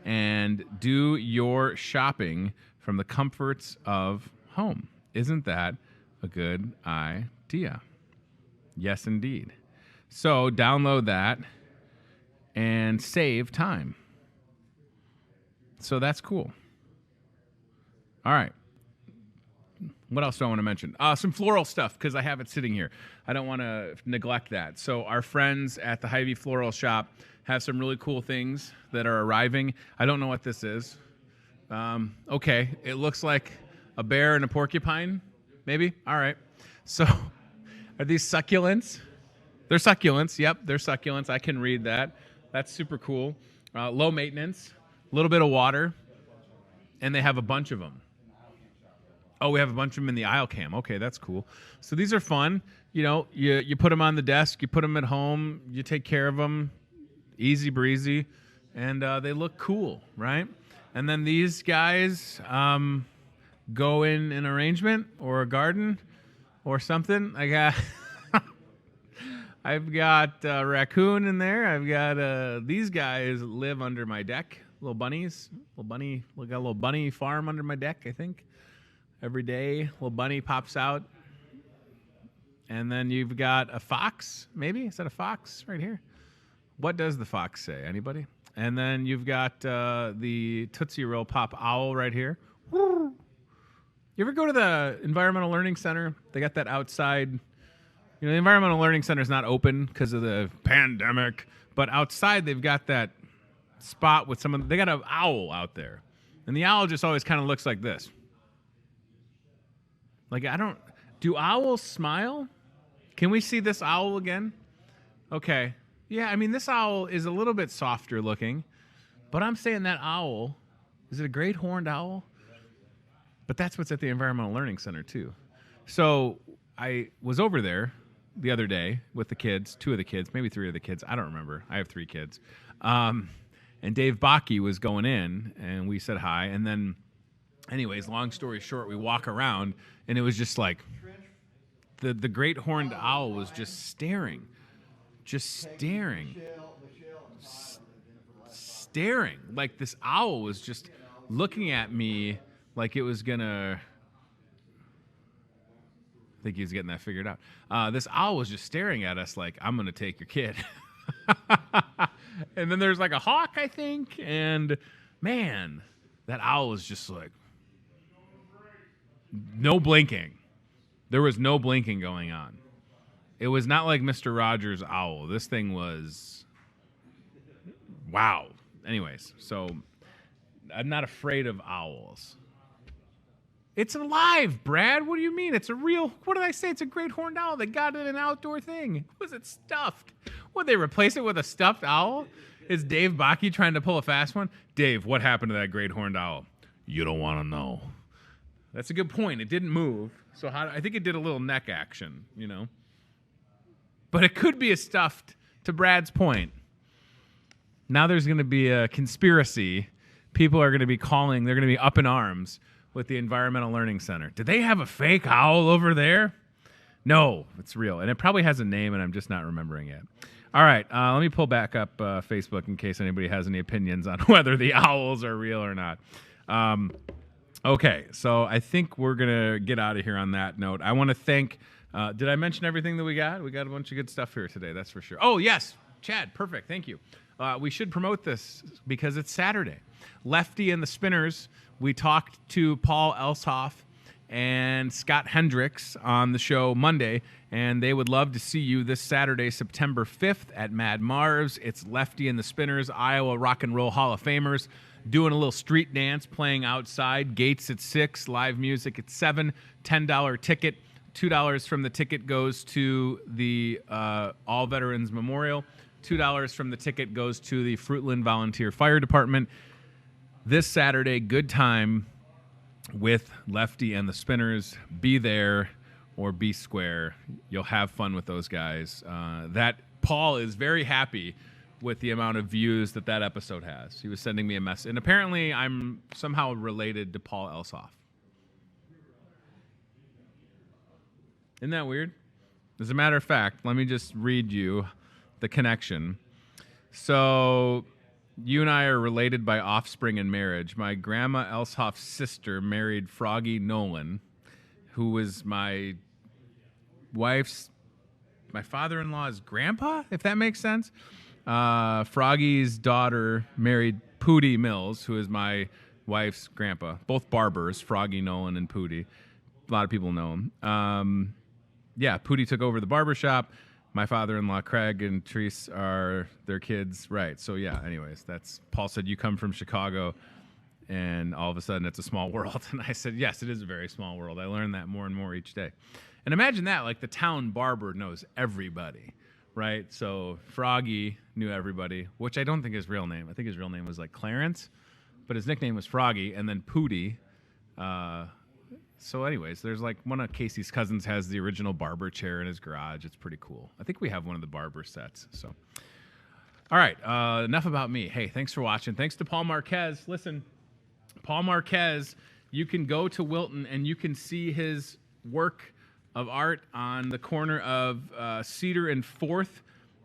and do your shopping from the comforts of home. Isn't that a good idea? Yes, indeed. So download that and save time. So that's cool. All right. What else do I want to mention? Some floral stuff, because I have it sitting here. I don't want to neglect that. So our friends at the Hy-Vee Floral Shop have some really cool things that are arriving. I don't know what this is. Okay, it looks like a bear and a porcupine, maybe? All right. So are these succulents? They're succulents. Yep, they're succulents. I can read that. That's super cool. Low maintenance, a little bit of water, and they have a bunch of them. Oh, we have a bunch of them in the aisle cam. Okay, that's cool. So these are fun. You put them on the desk, you put them at home, you take care of them, easy breezy, and they look cool, right? And then these guys go in an arrangement or a garden or something. I've got a raccoon in there. I've got these guys live under my deck, little bunnies, we got a little bunny farm under my deck, I think. Every day, little bunny pops out. And then you've got a fox, maybe? Is that a fox right here? What does the fox say? Anybody? And then you've got the Tootsie Roll Pop Owl right here. You ever go to the Environmental Learning Center? They got that outside. The Environmental Learning Center is not open because of the pandemic. But outside, they've got that spot with they got an owl out there. And the owl just always kind of looks like this. Do owls smile? Can we see this owl again? Okay. Yeah, this owl is a little bit softer looking, but I'm saying that owl, is it a great horned owl? But that's what's at the Environmental Learning Center too. So I was over there the other day with the kids, 2 of the kids, maybe 3 of the kids. I don't remember. I have 3 kids. And Dave Bakke was going in, and we said hi, and then anyways, long story short, we walk around, and it was just like the great horned owl was just staring. Like this owl was just looking at me like it was gonna. I think he was getting that figured out. This owl was just staring at us like, I'm gonna take your kid. And then there's like a hawk, I think, and man, that owl was just like. No blinking. There was no blinking going on. It was not like Mr. Rogers' owl. This thing was... Wow. Anyways, so I'm not afraid of owls. It's alive, Brad. What do you mean? It's a real... What did I say? It's a great horned owl. They got it in an outdoor thing. Was it stuffed? Would they replace it with a stuffed owl? Is Dave Bakke trying to pull a fast one? Dave, what happened to that great horned owl? You don't want to know. That's a good point. It didn't move. So I think it did a little neck action, But it could be a stuffed, to Brad's point. Now there's going to be a conspiracy. People are going to be calling. They're going to be up in arms with the Environmental Learning Center. Did they have a fake owl over there? No, it's real. And it probably has a name, and I'm just not remembering it. All right, let me pull back up Facebook in case anybody has any opinions on whether the owls are real or not. Okay, so I think we're going to get out of here on that note. I want to thank, did I mention everything that we got? We got a bunch of good stuff here today, that's for sure. Oh, yes, Chad, perfect, thank you. We should promote this because it's Saturday. Lefty and the Spinners, we talked to Paul Elshoff and Scott Hendricks on the show Monday, and they would love to see you this Saturday, September 5th at Mad Marv's. It's Lefty and the Spinners, Iowa Rock and Roll Hall of Famers, doing a little street dance, playing outside. Gates at 6, live music at 7, $10 ticket. $2 from the ticket goes to the All Veterans Memorial. $2 from the ticket goes to the Fruitland Volunteer Fire Department. This Saturday, good time with Lefty and the Spinners. Be there or be square. You'll have fun with those guys. That Paul is very happy with the amount of views that episode has. He was sending me a message. And apparently I'm somehow related to Paul Elshoff. Isn't that weird? As a matter of fact, let me just read you the connection. So you and I are related by offspring and marriage. My grandma Elshoff's sister married Froggy Nolan, who was my father-in-law's grandpa, if that makes sense. Froggy's daughter married Pootie Mills, who is my wife's grandpa. Both barbers, Froggy Nolan and Pootie. A lot of people know him. Pootie took over the barbershop. My father-in-law, Craig, and Therese are their kids. Right. So, anyways, Paul said, you come from Chicago, and all of a sudden it's a small world. And I said, yes, it is a very small world. I learn that more and more each day. And imagine that, like the town barber knows everybody, right? So Froggy knew everybody, which I don't think his real name. I think his real name was like Clarence, but his nickname was Froggy, and then Pootie. So anyways, there's like one of Casey's cousins has the original barber chair in his garage. It's pretty cool. I think we have one of the barber sets. So, all right, enough about me. Hey, thanks for watching. Thanks to Paul Marquez. Listen, Paul Marquez, you can go to Wilton and you can see his work of art on the corner of Cedar and 4th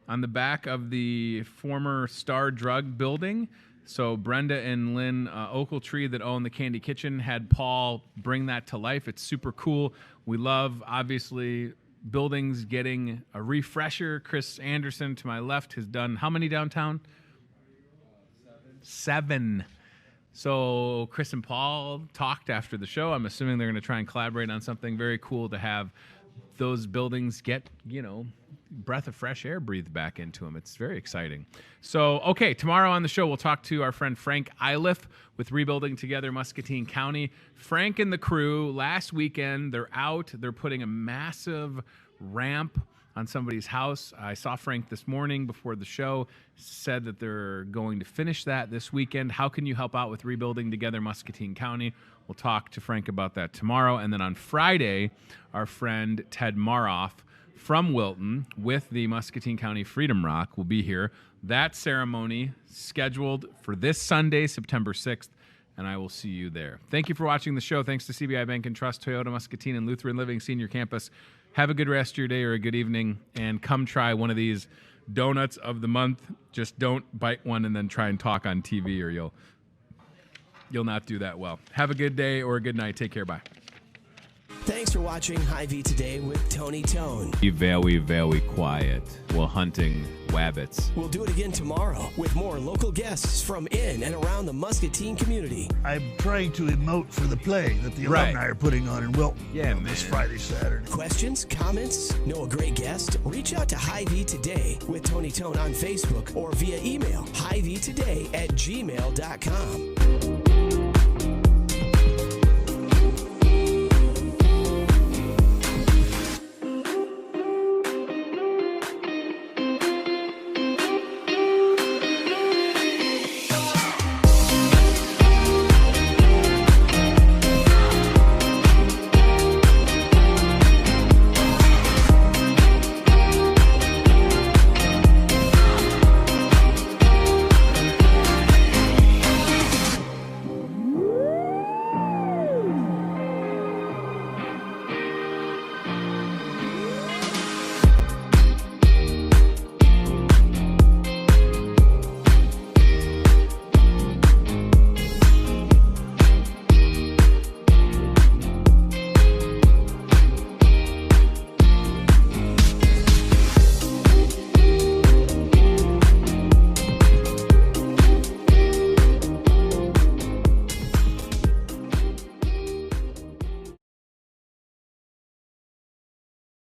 on the back of the former Star Drug building. So Brenda and Lynn Ochiltree that own the Candy Kitchen had Paul bring that to life. It's super cool. We love, obviously, buildings getting a refresher. Chris Anderson to my left has done how many downtown? 7. So Chris and Paul talked after the show. I'm assuming they're going to try and collaborate on something very cool to have those buildings get, breath of fresh air breathed back into them. It's very exciting. So, okay, tomorrow on the show, we'll talk to our friend Frank Iliff with Rebuilding Together Muscatine County. Frank and the crew, last weekend, they're out. They're putting a massive ramp on somebody's house. I saw Frank this morning before the show, said that they're going to finish that this weekend. How can you help out with Rebuilding Together Muscatine County? We'll talk to Frank about that tomorrow. And then on Friday, our friend Ted Maroff from Wilton with the Muscatine County Freedom Rock will be here. That ceremony scheduled for this Sunday, September 6th, and I will see you there. Thank you for watching the show. Thanks to CBI Bank and Trust, Toyota Muscatine, and Lutheran Living Senior Campus. Have a good rest of your day or a good evening, and come try one of these donuts of the month. Just don't bite one and then try and talk on TV, or you'll not do that well. Have a good day or a good night. Take care. Bye. Thanks for watching Hy-Vee Today with Tony Tone. Be very, very quiet while hunting wabbits. We'll do it again tomorrow with more local guests from in and around the Muscatine community. I'm trying to emote for the play that the alumni are putting on in Wilton. Yeah, man. This Friday, Saturday. Questions, comments, know a great guest? Reach out to Hy-Vee Today with Tony Tone on Facebook or via email, hyveetoday@gmail.com.